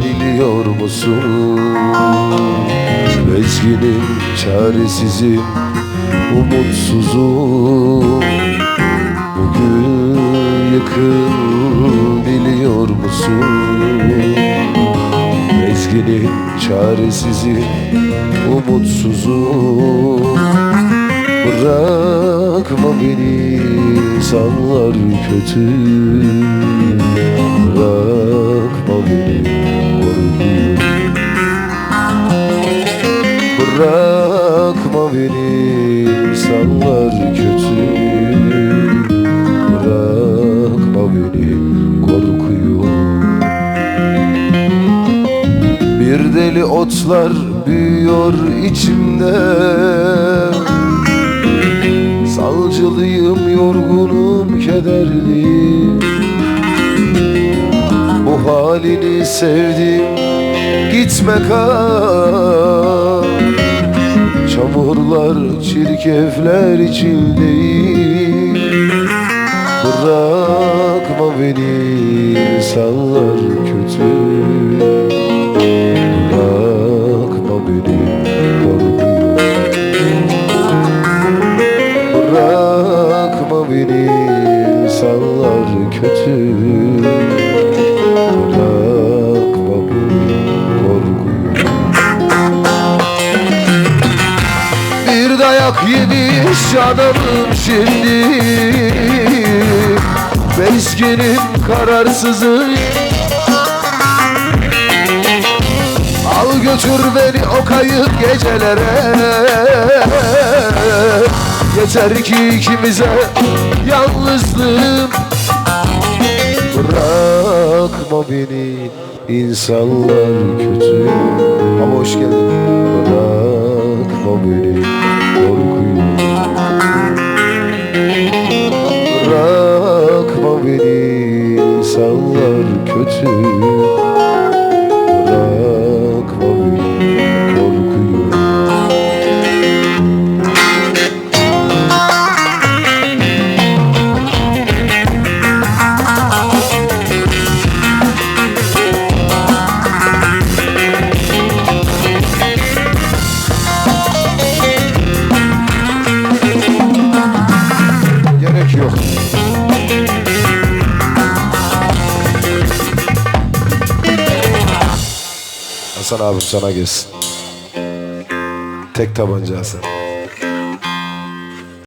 Biliyor musun? Bezginim, çaresizim, umutsuzum. Bugün yakın biliyor musun? Bezginim, çaresizim, umutsuzum. Bırakma beni, insanlar kötü. Bırakma beni, korkuyorum. Bırakma beni, insanlar kötü. Bırakma beni, korkuyorum. Bir deli otlar büyüyor içimde. Salcılıyım, yorgunum, kederliyim. Bu halini sevdim, gitme kal. Çamurlar, çirkefler içindeyim. Bırakma beni, insanlar kötü. Bırakma beni, korkuyorum. Bırakma beni, insanlar kötü. Bırakma beni, korkuyorum. Bir dayak yemiş adamım şimdi. Bezginim, kararsızım. Al götür beni o kayıp gecelere. Yeter ki ikimize yalnızlığım. Bırakma beni, insanlar kötü. Ama hoş geldin. Bırakma beni, korkuyorum. Bırakma beni, insanlar kötü. Bırakma beni, korkuyorum. Gerek yok. Hasan abim sana gelsin. Tek tabanca Hasan.